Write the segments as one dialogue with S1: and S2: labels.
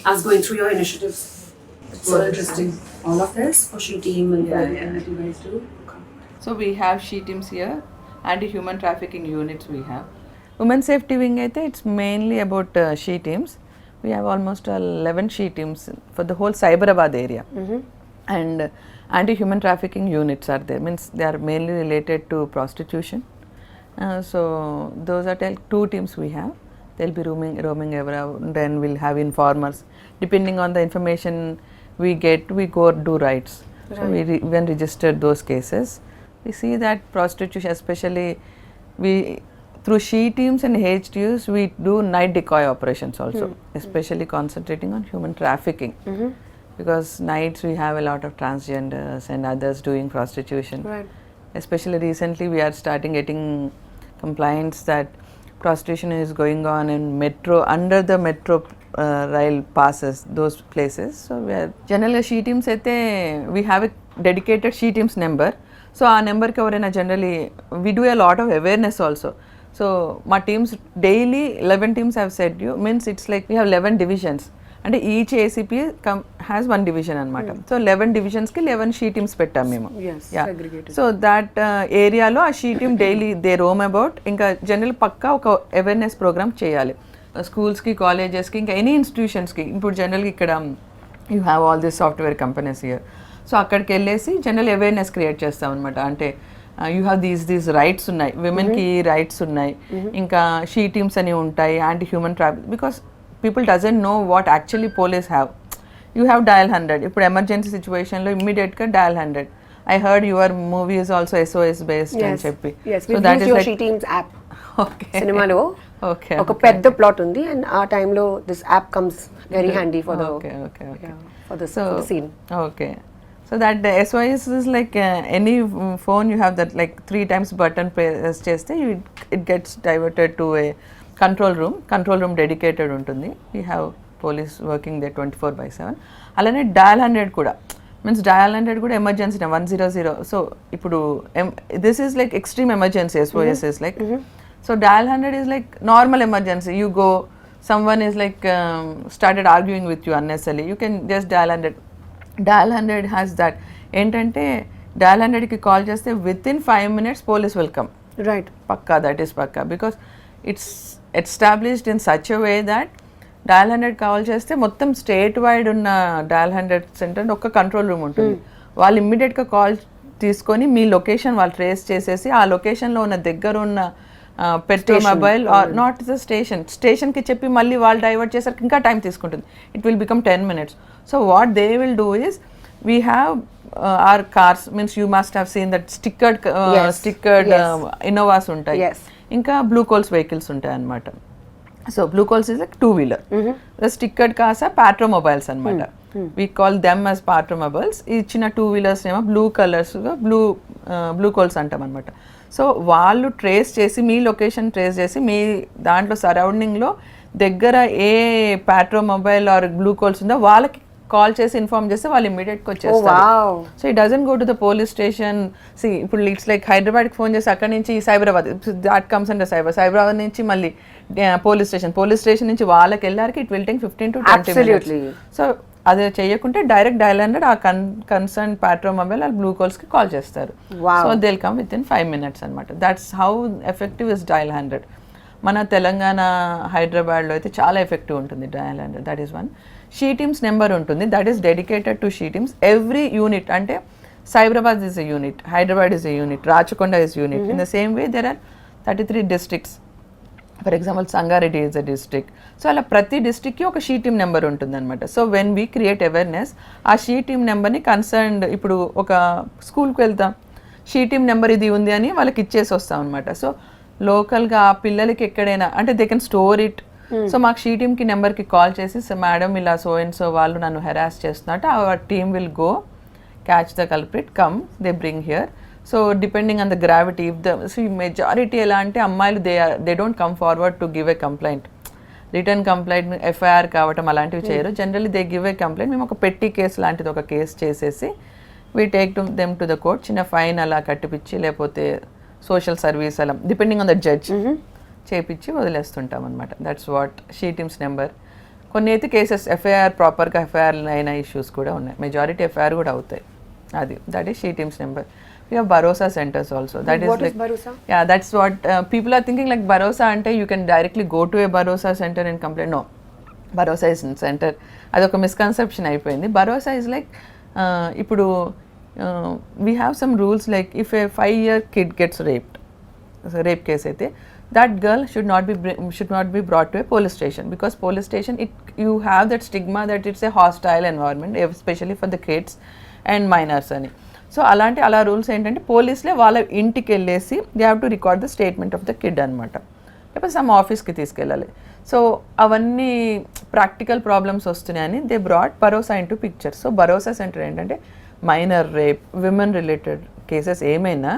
S1: I was going through your initiatives. It's so interesting. All of this for She Team and that you guys do.
S2: So we have she teams here, anti-human trafficking units we have. Women safety wing అయితే it's mainly about she teams. We have almost 11 she teams for the whole Cyberabad area. And anti-human trafficking units are there. Means they are mainly related to prostitution. So those are two teams we have. They'll be roaming around, then we'll have informers. Depending on the information we get, we go do rights. So we even registered those cases. We see that prostitution, especially through she teams and HTUs, we do night decoy operations also, especially concentrating on human trafficking. Because nights we have a lot of transgenders and others doing prostitution. Especially recently we are starting getting complaints that prostitution is going on in metro, under the metro rail passes, those places. So we are generally she teams అయితే we have a dedicated she teams number. So ఆ నెంబర్కి ఎవరైనా generally we do a lot of awareness also. So మా teams daily 11 teams have said you means it's like we have 11 divisions. అంటే each ACP has 1 division అనమాట. So 11 డివిజన్స్కి 11 she teams పెట్టాం మేము. So that ఏరియాలో ఆ she team daily they roam about. ఇంకా general పక్కా ఒక awareness programme చేయాలి స్కూల్స్కి, కాలేజెస్కి, ఇంకా ఎనీ ఇన్స్టిట్యూషన్స్కి. ఇప్పుడు జనరల్గా ఇక్కడ you have all this software companies here. So అక్కడికి వెళ్ళేసి జనరల్ అవేర్నెస్ క్రియేట్ చేస్తాం అనమాట. అంటే యూ హ్యావ్ దీస్ రైట్స్ ఉన్నాయి, విమెన్కి రైట్స్ ఉన్నాయి, ఇంకా షీ టీమ్స్ అని ఉంటాయి, anti human traffic. Because people doesn't know what actually police have. You have dial 100. ఇప్పుడు ఎమర్జెన్సీ సిచ్యువేషన్లో ఇమ్మీడియట్గా dial 100. I heard your movie is also SOS based అని చెప్పి.
S1: So that is like She Teams app. సినిమాలో ఒక పెద్ద plot ఉంది and ఆ టైంలో this app comes very handy for the scene.
S2: Okay. So that SOS is like any phone you have that like 3 times button press చేస్తే it gets diverted to a control room dedicated ఉంటుంది. We have police working there 24/7. అలానే dial 100 కూడా means dial 100 కూడా emergency 100. So ఇప్పుడు this is like extreme emergency. SOS is like so dial 100 is like normal emergency. You go, someone is like started arguing with you unnecessarily, you can just dial 100. Dial 100 has that ఏంటంటే dial 100కి call చేస్తే within 5 minutes police will come.
S1: Right.
S2: పక్కా, that is పక్కా. because it's established in such a way that dial 100 call చేస్తే మొత్తం state wide ఉన్న dial 100 centre ఒక control room ఉంటుంది. వాళ్ళు ఇమ్మీడియట్గా కాల్ తీసుకొని మీ లొకేషన్ వాళ్ళు ట్రేస్ చేసేసి ఆ లొకేషన్లో ఉన్న దగ్గర ఉన్న petrol mobile are not the స్టేషన్కి చెప్పి మళ్ళీ వాళ్ళు డైవర్ట్ చేసరికి ఇంకా టైం తీసుకుంటుంది. It will become 10 minutes. So what they will do is we have our cars, means you must have seen that stickered Innovas ఉంటాయి, ఇంకా బ్లూ కోల్స్ వెహికల్స్ ఉంటాయి అన్నమాట. So blue colts is like 2-wheeler. Stickered cars are patrol mobiles అనమాట. We call them as patrol mobiles. ఇచ్చిన 2-wheelers ఏమో blue కలర్స్గా blue కోల్స్ అంటాం అనమాట. So వాళ్ళు ట్రేస్ చేసి మీ లొకేషన్ ట్రేస్ చేసి మీ దాంట్లో సరౌండింగ్లో దగ్గర ఏ patrol mobile or blue colts ఉందో వాళ్ళకి కాల్ చేసి ఇన్ఫార్మ్ చేస్తే వాళ్ళు ఇమ్మీడియట్గా వచ్చేస్తారు. So it doesn't go to the police station. See ఇప్పుడు ఇట్స్ లైక్ హైదరాబాద్కి ఫోన్ చేసి అక్కడి నుంచి Cyberabad, that comes under Cyberabad నుంచి మళ్ళీ పోలీస్ స్టేషన్ నుంచి వాళ్ళకి వెళ్ళారికి it will take 15 to 20 minutes. So అది చేయకుంటే డైరెక్ట్ డయల్ 100 ఆ కన్సర్న్ పాట్రో మొబైల్ ఆ బ్లూ కాల్స్కి కాల్ చేస్తారు. So they will come within 5 minutes అనమాట. That's how effective is dial 100. మన తెలంగాణ హైదరాబాద్లో అయితే చాలా ఎఫెక్టివ్ ఉంటుంది dial 100. That is one. She teams number ఉంటుంది, that is dedicated to she teams. Every unit అంటే Cyberabad is a unit, Hyderabad is a unit, Rachakonda is unit. In the same way there are 33 districts. For example Sangareddy is a district. So అలా ప్రతి డిస్ట్రిక్ట్కి ఒక she team number ఉంటుంది అనమాట. So when we create awareness, ఆ she team నెంబర్ని concerned, ఇప్పుడు ఒక స్కూల్కి వెళ్తాం, షీ టీమ్ నెంబర్ ఇది ఉంది అని వాళ్ళకి ఇచ్చేసి వస్తాం అనమాట. సో లోకల్గా ఆ పిల్లలకి ఎక్కడైనా అంటే they can store it. So మాకు షీ టీమ్కి నెంబర్కి కాల్ చేసి, సో మేడం ఇలా సో అండ్ సో వాళ్ళు నన్ను హెరాస్ చేస్తున్నట్టు, our team will go catch the culprit, come they bring here. So depending on the gravity, if the majority ఎలా అంటే అమ్మాయిలు they don't come forward to give a complaint, return complaint, FIR కావటం అలాంటివి చేయరు. Generally they give a complaint. మేము ఒక పెట్టి case లాంటిది ఒక కేసు చేసేసి we take to them to the court, చిన్న ఫైన్ అలా కట్టిపిచ్చి లేకపోతే సోషల్ సర్వీస్ అలా డిపెండింగ్ ఆన్ ద జడ్జ్ చేపించి వదిలేస్తుంటాం అనమాట. That's what she teams number. కొన్ని అయితే కేసెస్ ఎఫ్ఐఆర్ ప్రాపర్గా ఎఫ్ఐఆర్ అయిన ఇష్యూస్ కూడా ఉన్నాయి. మెజారిటీ ఎఫ్ఐఆర్ కూడా అవుతాయి. అది that is she teams number. We have Bharosa centers also. That
S1: what
S2: is
S1: is Bharosa?
S2: Yeah, that's what people are thinking, like Bharosa ante you can directly go to a Bharosa center and complain. No, Bharosa is in center. Adoka misconception అయిపోయింది. Bharosa is like ఇప్పుడు we have some rules, like if a 5-year kid gets raped, so rape case అయితే that girl should not be brought to a police station, because police station you have that stigma that it's a hostile environment, especially for the kids and minors అని. So అలా rules ఏంటంటే పోలీసులే వాళ్ళ ఇంటికి వెళ్ళేసి they have to record the statement of the kid అనమాట, లేకపోతే some ఆఫీస్కి తీసుకెళ్ళాలి. సో అవన్నీ ప్రాక్టికల్ ప్రాబ్లమ్స్ వస్తున్నాయని they brought Bharosa into picture. So Bharosa centre ఏంటంటే minor rape, women related cases ఏమైనా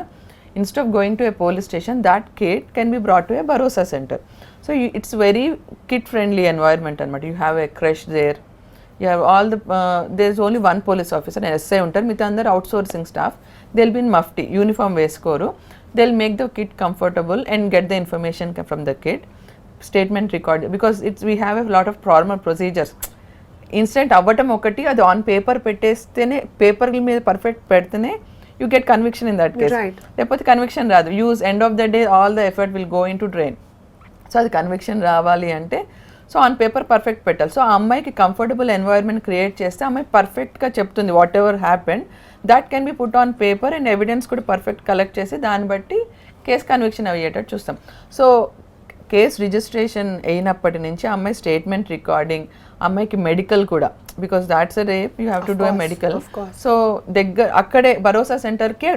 S2: instead of going to a police station, that kid can be brought to a Bharosa centre. So it's very kid friendly environment అనమాట. You have a crush there. You have all the there's only one police officer and SI ఉంటారు, మిగతా అందరు outsourcing staff. they'll be in mufti, uniform వేసుకోరు. they'll make the kid comfortable and get the information from the kid, statement record, because we have a lot of formal procedures. Incident అవ్వటం ఒకటి, అది on paper పెట్టేస్తేనే, paper మీద perfect పెడితేనే you get conviction in that case. లేకపోతే conviction రాదు. Use end of the day all the effort will go in to drain. So అది conviction రావాలి అంటే సో ఆన్ పేపర్ పర్ఫెక్ట్ పెట్టాలి. సో ఆ అమ్మాయికి కంఫర్టబుల్ ఎన్వైర్న్మెంట్ క్రియేట్ చేస్తే అమ్మాయి పర్ఫెక్ట్గా చెప్తుంది what ever happened, that can be put on paper and evidence కూడా పర్ఫెక్ట్ కలెక్ట్ చేసి దాన్ని బట్టి కేసు కన్విక్షన్ అయ్యేటట్టు చూస్తాం. సో కేసు రిజిస్ట్రేషన్ అయినప్పటి నుంచి అమ్మాయి స్టేట్మెంట్ రికార్డింగ్, అమ్మాయికి మెడికల్ కూడా, because that's a rape, you have to do a medical. So అక్కడే భరోసా సెంటర్కే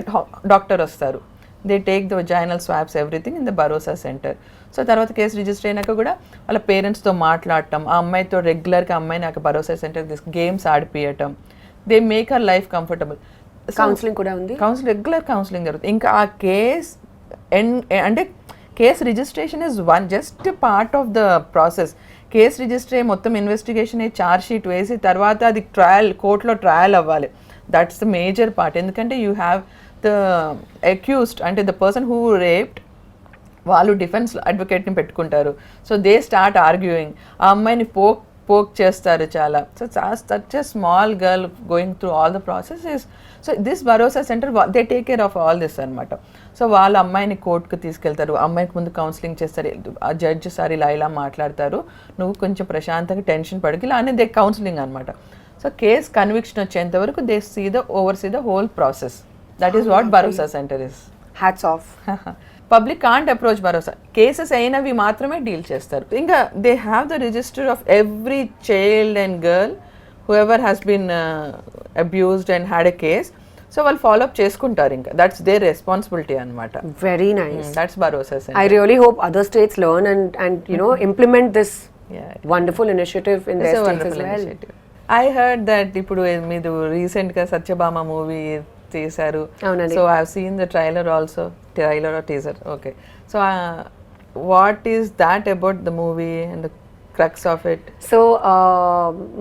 S2: డాక్టర్ వస్తారు. They take the vaginal swabs everything in the Bharosa centre. So తర్వాత కేసు రిజిస్టర్ అయినాక కూడా వాళ్ళ పేరెంట్స్తో మాట్లాడటం, ఆ అమ్మాయితో రెగ్యులర్గా అమ్మాయి నాకు భరోసా సెంటర్ గేమ్స్ ఆడిపియటం, they make her life comfortable.
S1: Counselling కూడా ఉంది,
S2: రెగ్యులర్ కౌన్సిలింగ్ జరుగుతుంది. ఇంకా ఆ కేస్ అంటే case registration is just part of the process. Case register అయ్యి మొత్తం ఇన్వెస్టిగేషన్ అయ్యి ఛార్జ్ షీట్ వేసి తర్వాత అది కోర్టులో ట్రయల్ అవ్వాలి. That's the major part. ఎందుకంటే యూ హ్యావ్ ద అక్యూస్డ్, అంటే ద పర్సన్ హూ రేప్డ్, వాళ్ళు డిఫెన్స్ అడ్వకేట్ని పెట్టుకుంటారు. సో దే స్టార్ట్ ఆర్గ్యూయింగ్, ఆ అమ్మాయిని పోక్ చేస్తారు చాలా. So such a small girl going through all the process is. So this Bharosa centre they take care of all this అనమాట. సో వాళ్ళ అమ్మాయిని కోర్టుకు తీసుకెళ్తారు, అమ్మాయికి ముందు కౌన్సిలింగ్ చేస్తారు. ఆ జడ్జి సార్ ఇలా మాట్లాడతారు, నువ్వు కొంచెం ప్రశాంతంగా టెన్షన్ పడకి, ఇలా అనేది కౌన్సిలింగ్ అనమాట. సో కేస్ కన్విక్షన్ వచ్చేంత వరకు they oversee the whole process. That is what Bharosa centre is.
S1: Hats off.
S2: Public can't approach Bharosa, cases అయినవి మాత్రమే డీల్ చేస్తారు. ఇంకా they have the register of every child and girl whoever has been abused and had a case. So వాళ్ళు follow up చేసుకుంటారు. ఇంకా that's their responsibility అనమాట.
S1: Very nice.
S2: That's Bharosa centre.
S1: I really hope other states learn and you know implement this wonderful initiative in their states as well.
S2: I heard that ఇప్పుడు మీరు రీసెంట్గా Satyabhama movie చేశారు. So I have seen the trailer also, trailer or teaser. Okay, so what is that about the movie and the crux of it?
S1: So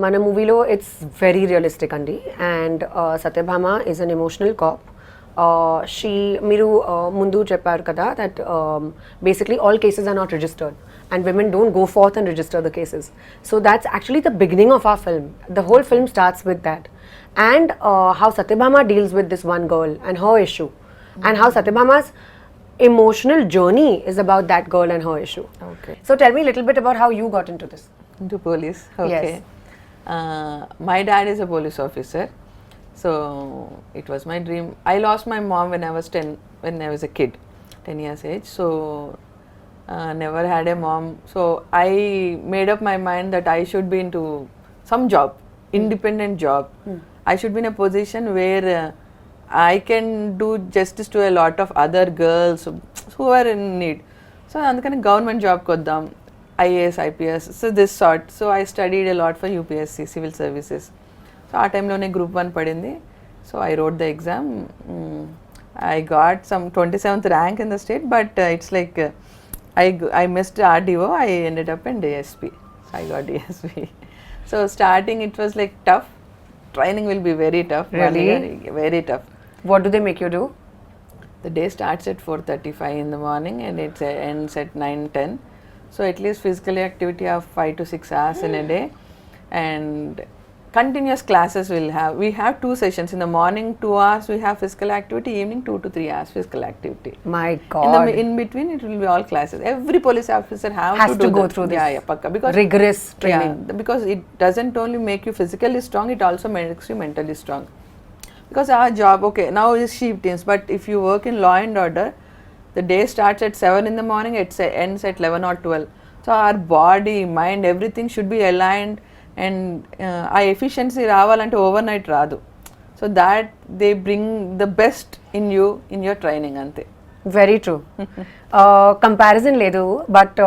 S1: మన మూవీలో it's very realistic అండి. And Satyabhama is an emotional cop. మీరు ముందు చెప్పారు కదా that basically all cases are not registered and women don't go forth and register the cases. So that's actually the beginning of our film. The whole film starts with that. And how Satyabhama deals with this one girl and her issue. And how Satyabhama's emotional journey is about that girl and her issue.
S2: Okay.
S1: So tell me a little bit about how you got into this.
S2: Into police? Okay.
S1: Yes.
S2: My dad is a police officer. So it was my dream. I lost my mom when I was a kid, 10 years age. So never had a mom. So I made up my mind that I should be into some job, independent job. I should be in a position where I can do justice to a lot of other girls who are in need. So అందుకని government జాబ్కి వద్దాం, IAS, IPS, so this sort. So I studied a lot for UPSC, civil services. So ఆ టైంలోనే group 1 పడింది. So I wrote the exam. I got some 27th rank in the state, but it's like I missed RDO. I ended up in DSP. So I got DSP. So starting it was like tough. Training will be very tough.
S1: Really?
S2: Very tough.
S1: What do they make you do?
S2: The day starts at 4:35 in the morning and it ends at 9:10. So at least physical activity of 5 to 6 hours in a day. and continuous classes we have 2 sessions. In the morning 2 hours we have physical activity, evening 2 to 3 hours physical activity.
S1: My God.
S2: In between it will be all classes. Every police officer
S1: has to go through this.
S2: Yeah, pakka. Because
S1: rigorous training.
S2: Yeah, because it doesn't only make you physically strong, it also makes you mentally strong. Because our job, okay, now is sheep teams, but if you work in law and order, the day starts at 7 in the morning, it ends at 11 or 12. So our body, mind, everything should be aligned, and ఆ efficiency రావాలంటే overnight రాదు. So that they bring the best in you in your training అంతే.
S1: Very true. Comparison లేదు, but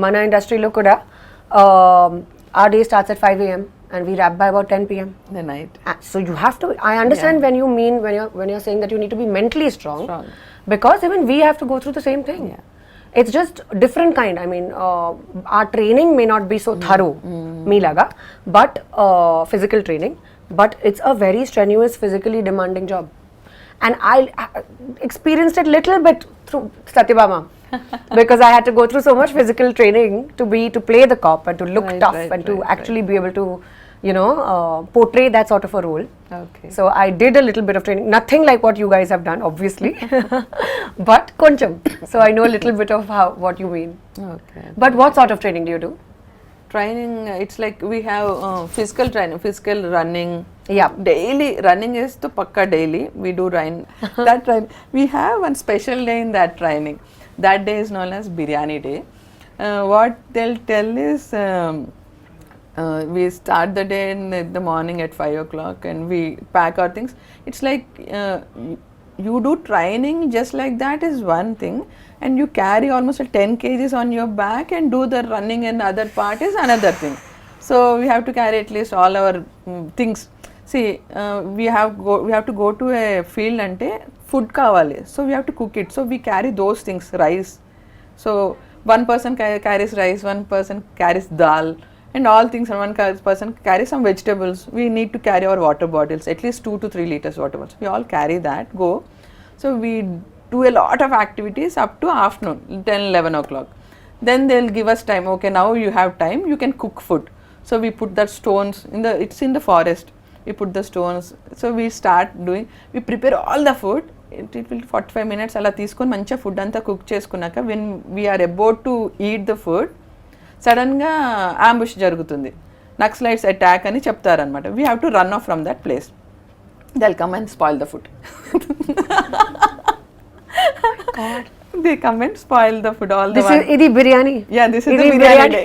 S1: మన ఇండస్ట్రీలో కూడా our day starts at 5 a.m. and we wrap by about 10 p.m.
S2: the night.
S1: So you have to, I understand when you mean, when you're saying that you need to be mentally strong. Because even we have to go through the same thing.
S2: Yeah.
S1: It's just different kind. I mean, our training may not be so thorough, me laga, but physical training, but it's a very strenuous, physically demanding job. And I experienced it little bit through Satyabhama because I had to go through so much physical training to play the cop and to look tough and to actually be able to, you know, portray that sort of a role.
S2: Okay.
S1: So I did a little bit of training, nothing like what you guys have done, obviously, but koncham. So I know a little bit of what you mean.
S2: Okay.
S1: But what sort of training do you do?
S2: Training, it's like we have physical training, physical running.
S1: Yeah.
S2: Daily running is to pakka daily. We do run that training. We have one special day in that training. That day is known as Biryani Day. What they'll tell is. We start the day in the morning at 5 o'clock and we pack our things. It's like you do training just like that is one thing, and you carry almost 10 kgs on your back and do the running and other part is another thing. So we have to carry at least all our things. See, we have to go to a field ante food kavali, so we have to cook it. So we carry those things, rice. So one person carries rice, one person carries dal. And all things, and one person carries some vegetables. We need to carry our water bottles, at least 2 to 3 liters water bottles. We all carry that, go. So we do a lot of activities up to afternoon, 10-11 o'clock. Then they'll give us time. Okay, now you have time, you can cook food. So we put the stones, it's in the forest. We put the stones. So we start doing, we prepare all the food. It will 45 minutes, అలా తీసుకొని మంచిగా food అంతా cook చేసుకున్నాక when we are about to eat the food, సడన్గా ambush జరుగుతుంది, Naxalites attack అని చెప్తారనమాట. We have to run off from that place. They'll come and spoil the food. They come and spoil the food all the one.
S1: ఇది biryani.
S2: Yeah, this is the biryani day.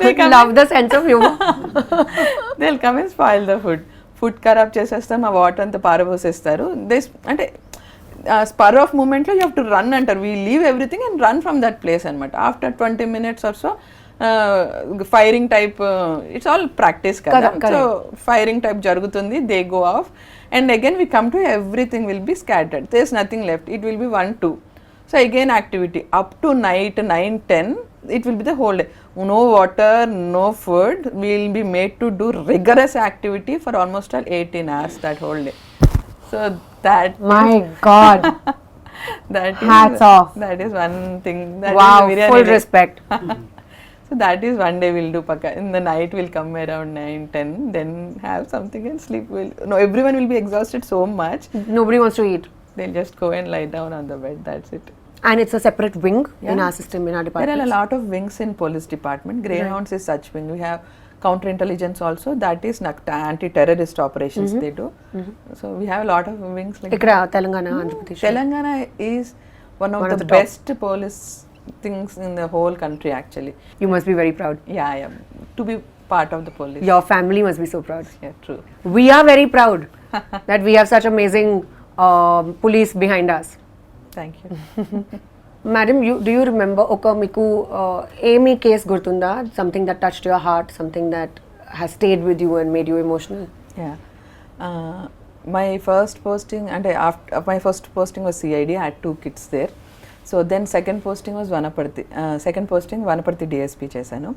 S1: They love the sense of humor.
S2: They'll come and spoil the food. Food ఖరాబ్ చేసేస్తారు, మా water అంతా పారబోసేస్తారు. అంటే spur of moment lo you have to run antaru. We leave everything and run from that place anamata. After 20 minutes or so firing type it's all practice kada. So firing type jarugutundi, they go off and again we come to everything will be scattered. There is nothing left. It will be 1-2. So again activity up to night 9-10 it will be the whole day. No water, no food. We will be made to do rigorous activity for almost 18 hours that whole day. So that
S1: my God,
S2: that
S1: hats off.
S2: That is one thing. That
S1: wow,
S2: is
S1: full respect.
S2: So that is one day we'll do pakka. In the night we'll come around 9-10, then have something and sleep. No, everyone will be exhausted so much.
S1: Nobody wants to eat.
S2: They'll just go and lie down on the bed. That's it.
S1: And it's a separate wing in our system, in our department.
S2: There are a lot of wings in police department. Greyhounds is such wing. We have counterintelligence also. That is anti-terrorist operations they do. So we have a lot of wings like
S1: Ikkada Telangana, Andhra Pradesh.
S2: Telangana is one of the best police things in the whole country actually.
S1: You must be very proud.
S2: Yeah, I am. To be part of the police.
S1: Your family must be so proud.
S2: Yeah, true.
S1: We are very proud that we have such amazing police behind us.
S2: Thank you.
S1: Madam, do you remember oka miku emi case gurtunda, something that touched your heart, something that has stayed with you and made you emotional?
S2: Yeah. My first posting and after my first posting was CID. I had 2 kids there. So then second posting was Vanaparthi. Second posting Vanaparthi DSP chesanu.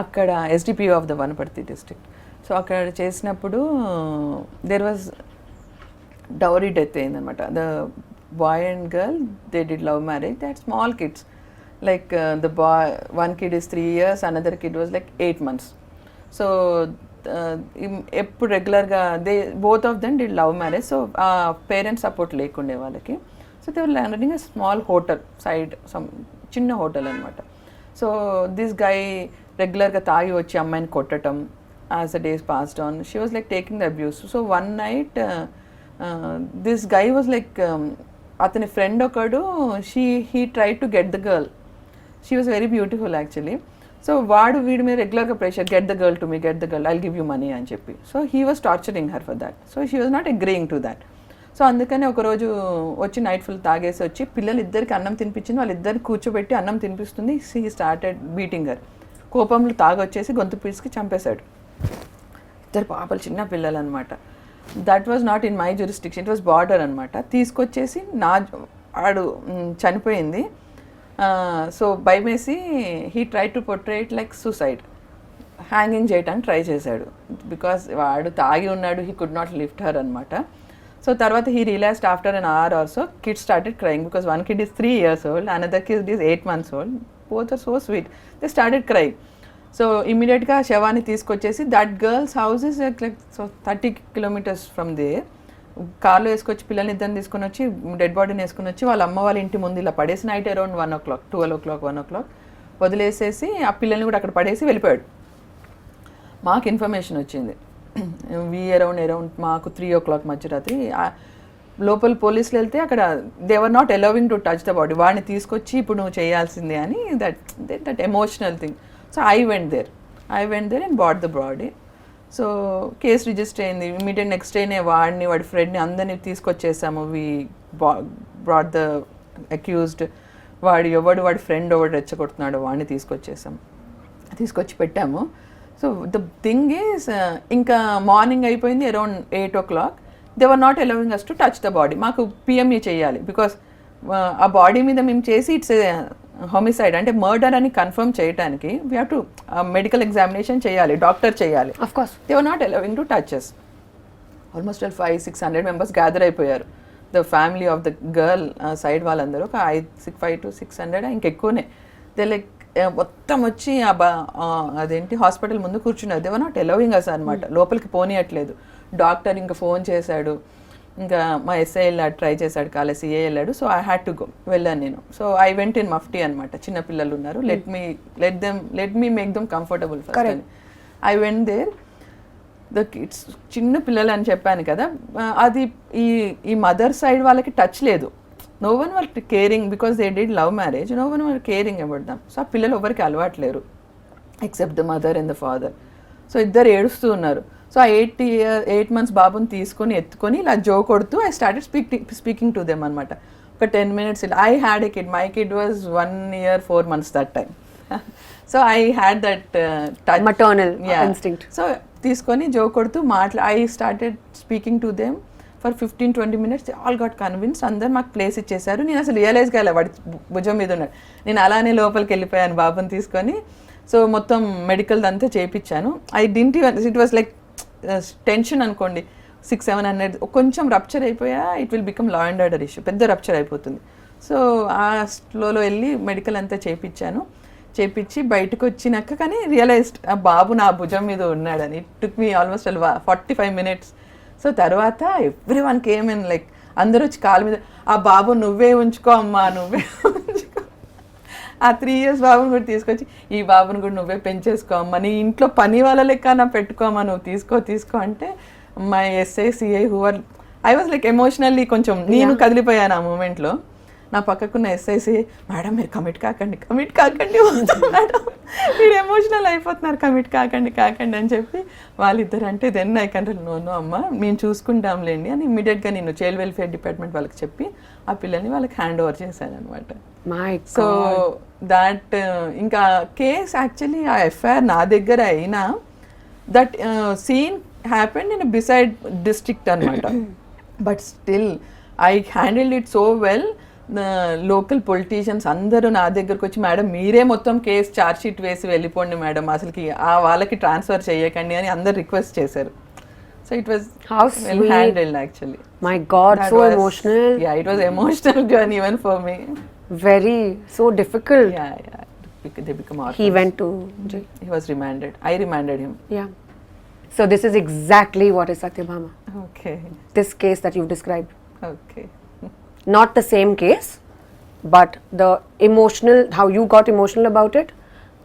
S2: Akkada SDPO of the Vanaparthi district. So akkada chesinappudu there was dowry death ayindannamata. The boy and girl, they did love marriage. They had small kids. Like the boy, one kid is 3 years, another kid was like 8 months. So ఎప్పుడు రెగ్యులర్గా both of them did love marriage. So parents support లేకుండే వాళ్ళకి. So they were running a small hotel side, some చిన్న hotel అనమాట. So this guy రెగ్యులర్గా తాగి వచ్చి అమ్మాయిని కొట్టడం. As the days passed on she was like taking the abuse. So one night this guy was like, అతని friend ఒకడు, he try to get the girl. She was very beautiful actually. So వాడు వీడి మీద రెగ్యులర్గా pressure, get the girl to me, get the girl, I'll give you money అని చెప్పి. So he was torturing her for that. So she was not agreeing to that. So అందుకని ఒకరోజు వచ్చి night full తాగేసి వచ్చి పిల్లలు ఇద్దరికి అన్నం తినిపించింది. వాళ్ళిద్దరికి కూర్చోబెట్టి అన్నం తినిపిస్తుంది. He started beating her. కోపంలో తాగొచ్చేసి గొంతు పీసుకి చంపేశాడు. ఇద్దరు పాపలు, చిన్న పిల్లలు అనమాట. That was not in my jurisdiction, it was border అనమాట. తీసుకొచ్చేసి ఆడు చనిపోయింది. సో భయమేసి he try to portray it like suicide, hanging చేయడానికి ట్రై చేశాడు. బికాస్ వాడు తాగి ఉన్నాడు, he could not lift her అనమాట. సో తర్వాత he realised after an hour also, kid started crying because one kid is 3 years old, another kid is 8 months old. Both are so sweet. They started crying. So ఇమీడియట్గా శవాన్ని తీసుకొచ్చేసి, that girl's house is like so 30 kilometers from there. కార్లో వేసుకొచ్చి పిల్లల్ని ఇద్దరిని తీసుకొని వచ్చి, dead బాడీని వేసుకొని వచ్చి వాళ్ళ అమ్మ వాళ్ళ ఇంటి ముందు ఇలా పడేసి night around 1 o'clock, 12 o'clock, 1 o'clock వదిలేసేసి ఆ పిల్లల్ని కూడా అక్కడ పడేసి వెళ్ళిపోయాడు. మాకు ఇన్ఫర్మేషన్ వచ్చింది అరౌండ్ మాకు 3 o'clock మధ్యరాత్రి. లోపల పోలీసులు వెళ్తే అక్కడ they were not allowing to touch the body. వాడిని తీసుకొచ్చి ఇప్పుడు నువ్వు చేయాల్సిందే అని, that emotional thing. So I went there and brought the body. So case register అయింది. ఇమీడియట్ నెక్స్ట్ డేనే వాడిని, వాడి ఫ్రెండ్ని, అందరినీ తీసుకొచ్చేసాము. We brought the accused. వాడి ఫ్రెండ్ ఎవడు రెచ్చగొడుతున్నాడు వాడిని తీసుకొచ్చి పెట్టాము. సో ద థింగ్ ఈజ్, ఇంకా మార్నింగ్ అయిపోయింది around 8 o'clock. They were not allowing us to touch the body. మాకు పిఎంఈ చేయాలి బికాస్ ఆ బాడీ మీద మేము చేసి ఇట్స్ హోమిసైడ్ అంటే మర్డర్ అని కన్ఫర్మ్ చేయడానికి we have to medical examination చేయాలి, డాక్టర్ చేయాలి.
S1: Of course
S2: they were not allowing to touches. Almost 500-600 members gather అయిపోయారు. The family of the girl side వాళ్ళందరూ ఒక 500 to 600 ఇంకెక్కువనే. దే లైక్ మొత్తం వచ్చి అదేంటి హాస్పిటల్ ముందు కూర్చున్నారు. దే వర్ నాట్ అలౌవింగ్ అస్ అనమాట, లోపలికి పోనీయట్లేదు. డాక్టర్ ఇంకా ఫోన్ చేశాడు, ఇంకా మా ఎస్ఐ వెళ్ళాడు, ట్రై చేశాడు, కాలే సిఏ వెళ్ళాడు. So I had to go, వెళ్ళాను నేను. So I went in mufti అనమాట. చిన్న పిల్లలు ఉన్నారు, let me make them comfortable first అని. I went there. The kids చిన్న పిల్లలు అని చెప్పాను కదా, అది ఈ మదర్ సైడ్ వాళ్ళకి టచ్ లేదు. No one were caring because they did love marriage. No one were caring about them. సో ఆ పిల్లలు ఎవరికి అలవాట్లేరు except the mother and the father. So ఇద్దరు ఏడుస్తూ ఉన్నారు. సో ఆ 8 months బాబుని తీసుకొని ఎత్తుకొని ఇలా జో కొడుతూ I started speaking to them అనమాట. ఒక 10 minutes. I had a kid. My kid was 1 year 4 months that time. So I had that touch,
S1: maternal instinct.
S2: So తీసుకొని జో కొడుతూ I started speaking to them for 15-20 minutes. All got convince. అందరు మాకు place ఇచ్చేసారు. నేను అసలు realise కాలే వాడి భుజం మీద ఉన్నాడు. నేను అలానే లోపలికి వెళ్ళిపోయాను బాబుని తీసుకొని. సో మొత్తం మెడికల్ అంతా చేయించాను. I didn't even, it was like tension అనుకోండి. 600-700 కొంచెం రప్చర్ అయిపోయా, it will become law and order issue, పెద్ద రప్చర్ అయిపోతుంది. సో ఆ స్లోలో వెళ్ళి మెడికల్ అంతా చేయించి బయటకు వచ్చినాక కానీ రియలైజ్డ్ ఆ బాబు నా భుజం మీద ఉన్నాడని. It took me almost 45 minutes. So తర్వాత every one came in, like అందరూ వచ్చి కాలు మీద, ఆ బాబు నువ్వే ఉంచుకో అమ్మా, నువ్వే ఉంచుకో. ఆ 3 years బాబుని కూడా తీసుకొచ్చి, ఈ బాబుని కూడా నువ్వే పెంచేసుకో అమ్మా, నీ ఇంట్లో పని వాళ్ళ లెక్క నా పెట్టుకోమ్మా, నువ్వు తీసుకో అంటే my SI CI who are, I was like emotionally కొంచెం నేను కదిలిపోయాను ఆ మూమెంట్లో. నా పక్కకున్న ఎస్ఐసి, మేడం మీరు కమిట్ కాకండి మేడం, మీరు ఎమోషనల్ అయిపోతున్నారు, కమిట్ కాకండి అని చెప్పి వాళ్ళిద్దరు అంటే, దెన్ ఐ కంట్రోల్, నో అమ్మ మేము చూసుకుంటాంలేండి అని ఇమ్మీడియట్గా నేను చైల్డ్ వెల్ఫేర్ డిపార్ట్మెంట్ వాళ్ళకి చెప్పి ఆ పిల్లల్ని వాళ్ళకి హ్యాండ్ ఓవర్ చేశాను అనమాట. సో దాట్ ఇంకా కేస్ యాక్చువల్లీ ఆ ఎఫ్ఐఆర్ నా దగ్గర అయినా, that scene happened in beside district అనమాట. But still I handled it so well. Local politicians అందరూ నా దగ్గరకు వచ్చి, మేడం మీరే మొత్తం కేసు ఛార్జ్ షీట్ వేసి వెళ్ళిపోండి మేడం, అసలుకి వాళ్ళకి ట్రాన్స్ఫర్ చేయకండి అని అందరు రిక్వెస్ట్ చేశారు. So it was well handled actually.
S1: My God, so emotional.
S2: Yeah, it was emotional journey even for me.
S1: Very, so difficult.
S2: Yeah. they become orphans.
S1: He went to jail.
S2: He was remanded. I remanded him.
S1: Yeah. So this is exactly what is Satyabhama.
S2: Okay.
S1: This case that you've described.
S2: Okay.
S1: Not the same case, but the emotional, how you got emotional about it,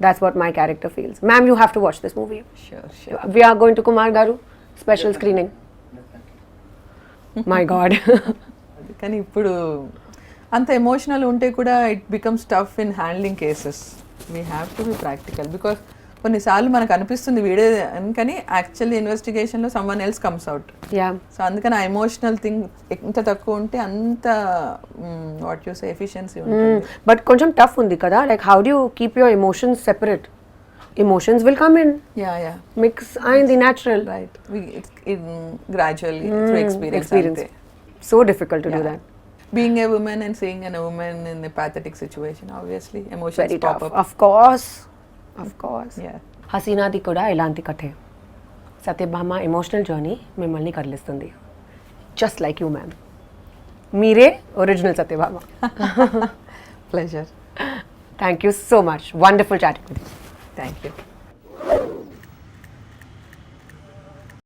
S1: that's what my character feels. Ma'am, you have to watch this movie.
S2: Sure.
S1: We are going to Kumar Garu special screening. My God.
S2: కానీ ఇప్పుడు అంత emotional ఉంటే కూడా it becomes tough in handling cases. We have to be practical because కొన్నిసార్లు మనకు అనిపిస్తుంది video కానీ actually ఇన్వెస్టిగేషన్లో someone else comes out.
S1: Yeah.
S2: So అందుకని ఆ ఎమోషనల్ థింగ్ ఎంత తక్కువ ఉంటే అంత వాట్ యూస్ ఎఫిషియన్సీ ఉంటుంది.
S1: But కొంచెం tough ఉంది కదా. Like how do you keep your emotions separate? Emotions will come in.
S2: Yeah
S1: Mix అయింది natural.
S2: Right. Gradually through experience.
S1: So difficult to do that.
S2: Being a woman and seeing a woman in a pathetic situation, obviously emotions
S1: Very
S2: pop
S1: tough.
S2: up.
S1: Of course.
S2: Yeah.
S1: హసీనాది కూడా ఇలాంటి కథే. Satyabhama emotional journey మిమ్మల్ని కదిలిస్తుంది. Just like you ma'am. మీరే original Satyabhama.
S2: Pleasure.
S1: Thank you so much. Wonderful chatting with you.
S2: Thank you.